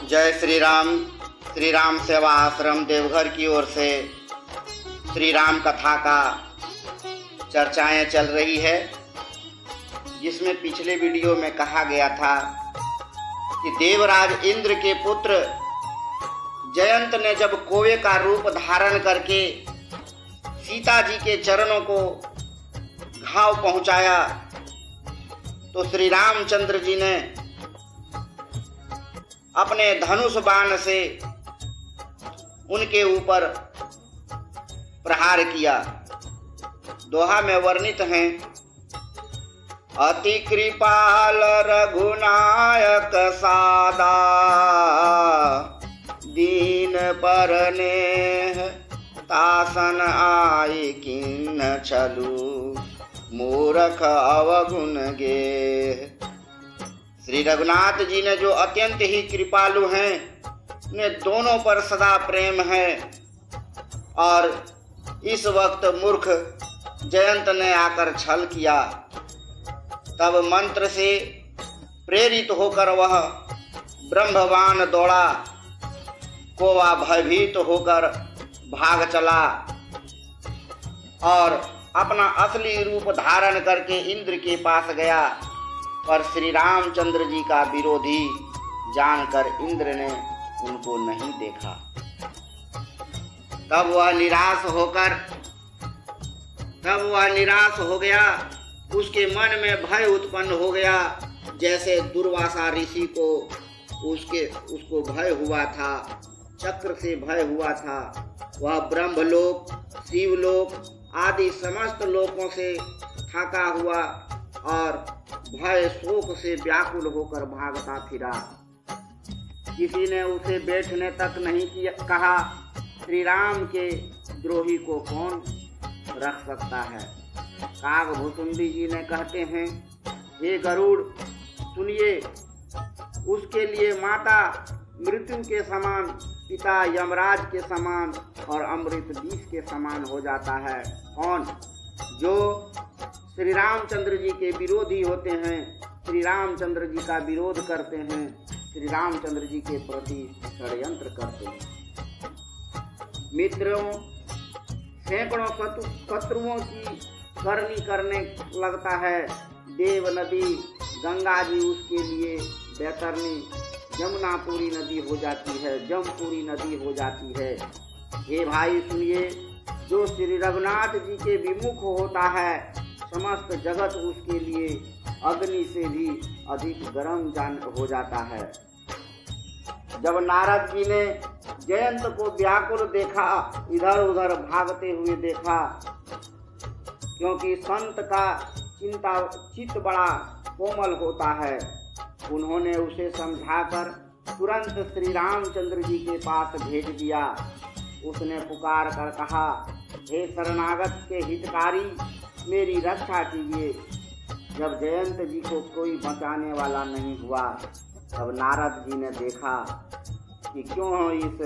जय श्री राम सेवा आश्रम देवघर की ओर से श्री राम कथा का चर्चाएं चल रही है, जिसमें पिछले वीडियो में कहा गया था कि देवराज इंद्र के पुत्र जयंत ने जब कोवे का रूप धारण करके सीता जी के चरणों को घाव पहुंचाया तो श्री रामचंद्र जी ने अपने धनुष बाण से उनके ऊपर प्रहार किया। दोहा में वर्णित हैं, अति कृपाल रघुनायक सादा, दीन पर नेह तासन आई किन्न छलू, मूरख अवगुण गेह। श्री रघुनाथ जी ने जो अत्यंत ही कृपालु हैं, उन्हें दोनों पर सदा प्रेम है। और इस वक्त मूर्ख जयंत ने आकर छल किया। तब मंत्र से प्रेरित होकर वह ब्रह्मवान दौड़ा। कोवा भयभीत होकर भाग चला और अपना असली रूप धारण करके इंद्र के पास गया, पर श्री रामचंद्र जी का विरोधी जानकर इंद्र ने उनको नहीं देखा। तब वह निराश हो गया। उसके मन में भय उत्पन्न हो गया, जैसे दुर्वासा ऋषि को उसको भय हुआ था, चक्र से भय हुआ था। वह ब्रह्मलोक, शिवलोक आदि समस्त लोकों से थका हुआ और भय शोक से व्याकुल होकर भागता फिरा। किसी ने उसे बैठने तक नहीं कहा। श्री राम के द्रोही को कौन रख सकता है। कागभूषुंडी जी ने कहते हैं, हे गरुड़ सुनिए, उसके लिए माता मृत्यु के समान, पिता यमराज के समान और अमृत बीज के समान हो जाता है। कौन? जो श्री रामचंद्र जी के विरोधी होते हैं, श्री रामचंद्र जी का विरोध करते हैं, श्री रामचंद्र जी के प्रति षड्यंत्र करते हैं। मित्रों, सैकड़ों शत्रुओं की करनी करने लगता है। देव नदी, गंगा जी उसके लिए बैतरनी, जमुनापुरी नदी हो जाती है, जमपुरी नदी हो जाती है। हे भाई सुनिए, जो श्री रघुनाथ जी के विमुख होता है, समस्त जगत उसके लिए अग्नि से भी अधिक गर्म हो जाता है। जब नारद जी ने जयंत को व्याकुल देखा, इधर उधर भागते हुए देखा, क्योंकि संत का चित्त बड़ा कोमल होता है, उन्होंने उसे समझाकर तुरंत श्री रामचंद्र जी के पास भेज दिया। उसने पुकार कर कहा, हे शरणागत के हितकारी, मेरी रक्षा कीजिए। जब जयंत जी को कोई बचाने वाला नहीं हुआ, तब नारद जी ने देखा कि क्यों इस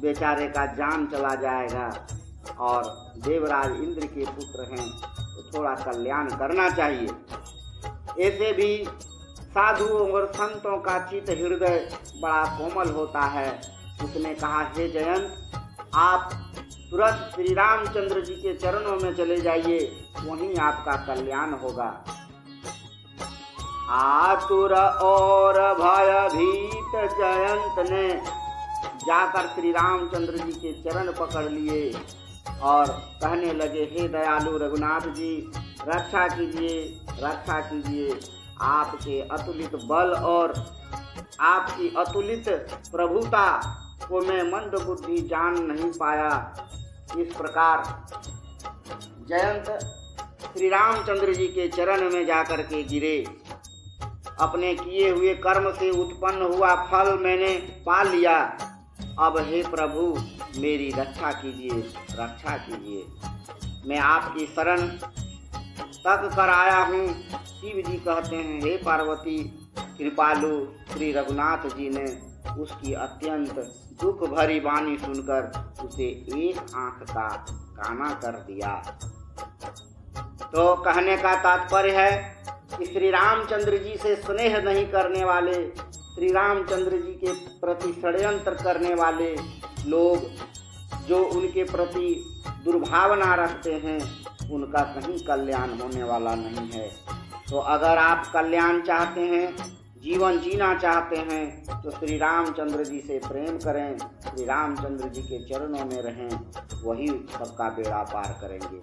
बेचारे का जान चला जाएगा, और देवराज इंद्र के पुत्र हैं तो थोड़ा कल्याण करना चाहिए। ऐसे भी साधुओं और संतों का चित्त हृदय बड़ा कोमल होता है। उसने कहा, हे जयंत, आप तुरंत श्री रामचंद्र जी के चरणों में चले जाइए, वहीं आपका कल्याण होगा। आतुर और भयभीत जयंत ने जाकर श्री रामचंद्र जी के चरण पकड़ लिए और कहने लगे, हे दयालु रघुनाथ जी, रक्षा कीजिए, रक्षा कीजिए। आपके अतुलित बल और आपकी अतुलित प्रभुता को मैं मंद बुद्धि जान नहीं पाया। इस प्रकार जयंत श्री रामचंद्र जी के चरण में जाकर के गिरे। अपने किए हुए कर्म से उत्पन्न हुआ फल मैंने पा लिया। अब हे प्रभु, मेरी रक्षा कीजिए, रक्षा कीजिए। मैं आपकी शरण तक कर आया हूँ। शिव जी कहते हैं, हे पार्वती, कृपालु श्री रघुनाथ जी ने उसकी अत्यंत दुख भरी वाणी सुनकर उसे एक आंख का काना कर दिया। तो कहने का तात्पर्य है कि श्री रामचंद्र जी से स्नेह नहीं करने वाले, श्री रामचंद्र जी के प्रति षड्यंत्र करने वाले लोग, जो उनके प्रति दुर्भावना रखते हैं, उनका कहीं कल्याण होने वाला नहीं है। तो अगर आप कल्याण चाहते हैं, जीवन जीना चाहते हैं, तो श्री रामचंद्र जी से प्रेम करें, श्री रामचंद्र जी के चरणों में रहें, वही सबका बेड़ा पार करेंगे।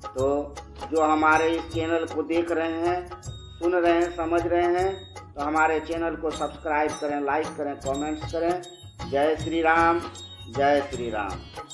तो जो हमारे इस चैनल को देख रहे हैं, सुन रहे हैं, समझ रहे हैं, तो हमारे चैनल को सब्सक्राइब करें, लाइक करें, कमेंट्स करें। जय श्री राम, जय श्री राम।